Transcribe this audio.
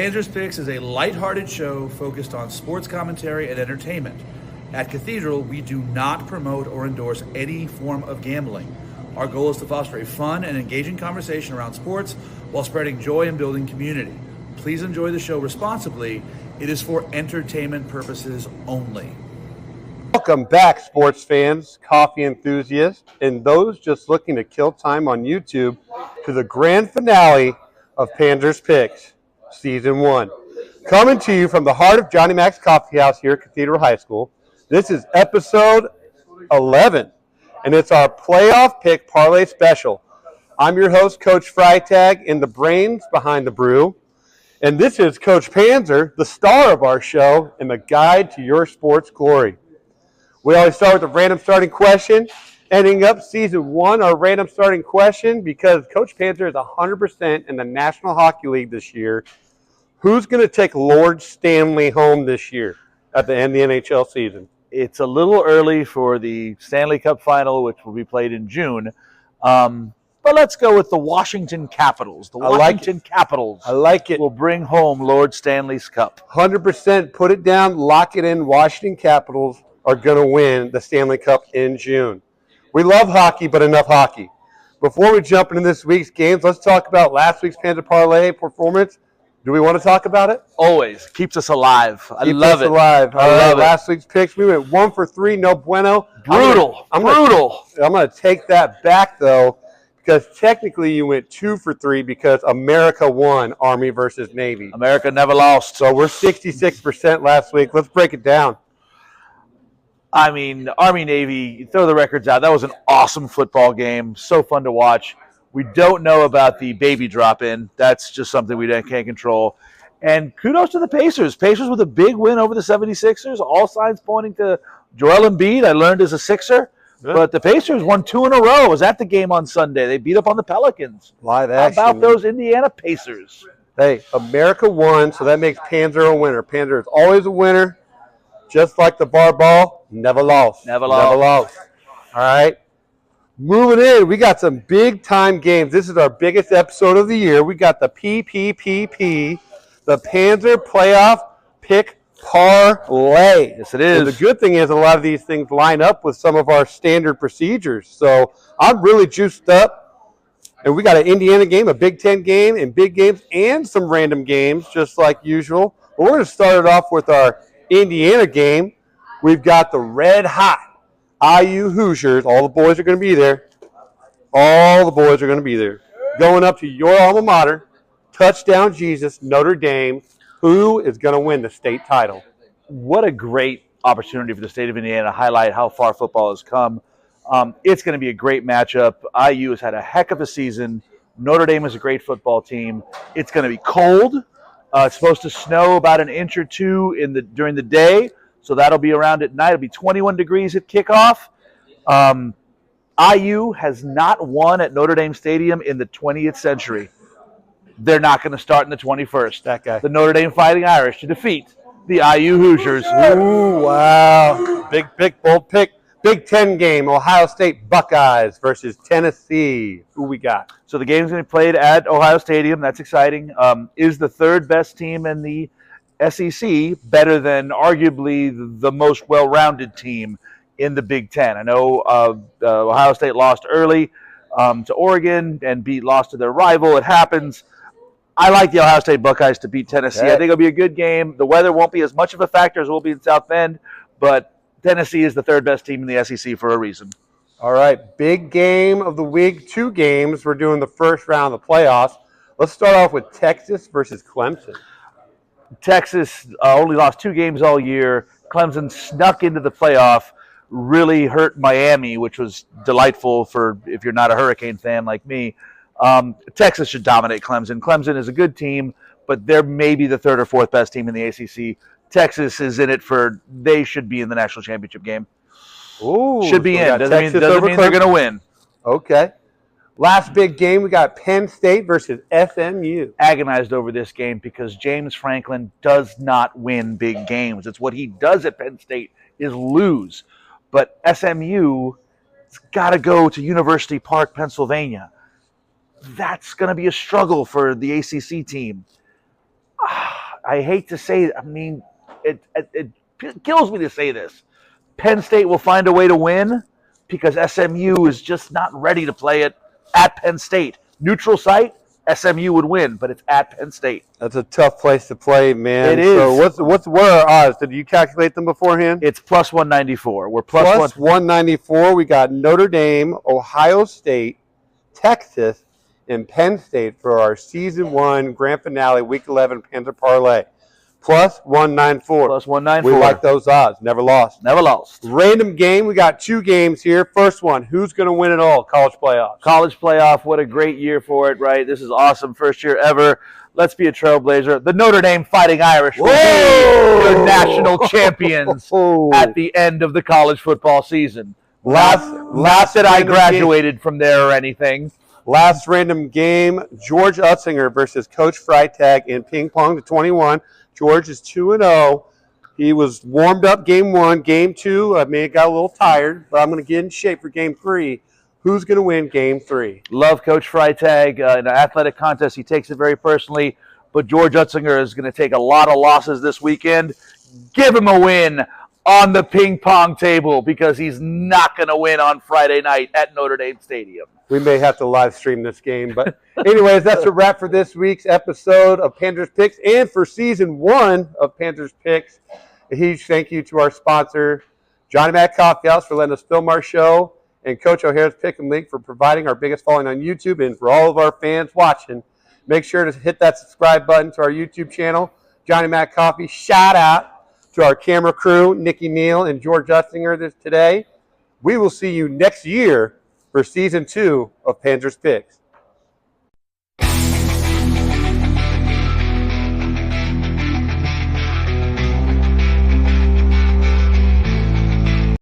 Panzer's Picks is a lighthearted show focused on sports commentary and entertainment. At Cathedral, we do not promote or endorse any form of gambling. Our goal is to foster a fun and engaging conversation around sports while spreading joy and building community. Please enjoy the show responsibly. It is for entertainment purposes only. Welcome back, sports fans, coffee enthusiasts, and those just looking to kill time on YouTube to the grand finale of Panzer's Picks, Season 1. Coming to you from the heart of Johnny Mac's Coffeehouse here at Cathedral High School. This is episode 11, and it's our playoff pick parlay special. I'm your host, Coach Freytag, and the brains behind the brew. And this is Coach Panzer, the star of our show and the guide to your sports glory. We always start with a random starting question. Ending up Season 1, our random starting question, because Coach Panzer is 100% in the National Hockey League this year. Who's going to take Lord Stanley home this year at the end of the NHL season? It's a little early for the Stanley Cup Final, which will be played in June. But let's go with the Washington Capitals. The Washington Capitals. I like it. Will bring home Lord Stanley's Cup. 100%. Put it down. Lock it in. Washington Capitals are going to win the Stanley Cup in June. We love hockey, but enough hockey. Before we jump into this week's games, let's talk about last week's Panzer Parlay performance. Do we want to talk about it? Always. Keeps us alive. I love it. Alive. I love it. Last week's picks, we went 1 for 3, no bueno. Brutal. I'm going to take that back, though, because technically you went 2 for 3 because America won Army versus Navy. America never lost. So we're 66% last week. Let's break it down. I mean, Army-Navy, throw the records out. That was an awesome football game. So fun to watch. We don't know about the baby drop-in. That's just something we can't control. And kudos to the Pacers. Pacers with a big win over the 76ers. All signs pointing to Joel Embiid. I learned as a Sixer. Yeah. But the Pacers won 2 in a row. I was at the game on Sunday. They beat up on the Pelicans. Live action. How about those Indiana Pacers? Hey, America won, so that makes Panzer a winner. Panzer is always a winner. Just like the bar ball, never lost. Never lost. All right. Moving in, we got some big-time games. This is our biggest episode of the year. We got the PPPP, the Panzer Playoff Pick Parlay. Yes, it is. And the good thing is a lot of these things line up with some of our standard procedures. So I'm really juiced up. And we got an Indiana game, a Big Ten game, and big games, and some random games, just like usual. But we're going to start it off with our Indiana game. We've got the red hot IU Hoosiers. All the boys are going to be there. Going up to your alma mater, touchdown Jesus, Notre Dame. Who is going to win the state title? What a great opportunity for the state of Indiana to highlight how far football has come. It's going to be a great matchup. IU has had a heck of a season. Notre Dame is a great football team. It's going to be cold. It's supposed to snow about an inch or two during the day, so that'll be around at night. It'll be 21 degrees at kickoff. IU has not won at Notre Dame Stadium in the 20th century. They're not going to start in the 21st. That guy. The Notre Dame Fighting Irish to defeat the IU Hoosiers. Ooh, wow. Big pick, bold pick. Big Ten game, Ohio State Buckeyes versus Tennessee. Who we got? So the game's going to be played at Ohio Stadium. That's exciting. Is the third best team in the SEC better than arguably the most well-rounded team in the Big Ten? I know Ohio State lost early to Oregon and lost to their rival. It happens. I like the Ohio State Buckeyes to beat Tennessee. I think it'll be a good game. The weather won't be as much of a factor as it will be in South Bend, but Tennessee is the third best team in the SEC for a reason. All right, big game of the week. 2 games. We're doing the first round of the playoffs. Let's start off with Texas versus Clemson. Texas only lost 2 games all year. Clemson snuck into the playoff, really hurt Miami, which was delightful for if you're not a Hurricane fan like me. Texas should dominate Clemson. Clemson is a good team, but they're maybe the 3rd or 4th best team in the ACC. Texas is in it they should be in the national championship game. Ooh, should be in. Doesn't mean they're going to win. Okay. Last big game, we got Penn State versus SMU. Agonized over this game because James Franklin does not win big games. It's what he does at Penn State is lose. But SMU has got to go to University Park, Pennsylvania. That's going to be a struggle for the ACC team. I hate to say it. I mean, it kills me to say this. Penn State will find a way to win because SMU is just not ready to play it at Penn State. Neutral site, SMU would win, but it's at Penn State. That's a tough place to play, man. It is. So what are our odds? Did you calculate them beforehand? It's plus 194. We're plus 194. We got Notre Dame, Ohio State, Texas, and Penn State for our Season 1 Grand Finale, Week 11 Panther Parlay. Plus 194. Plus 194. We like those odds. Never lost. Never lost. Random game. We got 2 games here. First one, who's going to win it all? College playoffs. College playoff. What a great year for it, right? This is awesome. First year ever. Let's be a trailblazer. The Notre Dame Fighting Irish will be the national champions at the end of the college football season. Last that I graduated from there or anything. Last random game, George Utzinger versus Coach Freytag in ping pong to 21. George is 2-0. He was warmed up game 1. Game 2, I may have got a little tired, but I'm going to get in shape for game 3. Who's going to win game 3? Love Coach Freytag. In an athletic contest, he takes it very personally, but George Utzinger is going to take a lot of losses this weekend. Give him a win on the ping pong table because he's not going to win on Friday night at Notre Dame Stadium. We may have to live stream this game. But anyways, that's a wrap for this week's episode of Panzer's Picks and for Season 1 of Panzer's Picks. A huge thank you to our sponsor, Johnny Mac Coffeehouse, for letting us film our show, and Coach O'Hara's Pick 'em League for providing our biggest following on YouTube, and for all of our fans watching. Make sure to hit that subscribe button to our YouTube channel, Johnny Mac Coffee. Shout out to our camera crew, Nikki Neal and George Utzinger today. We will see you next year for Season 2 of Panzer's Picks.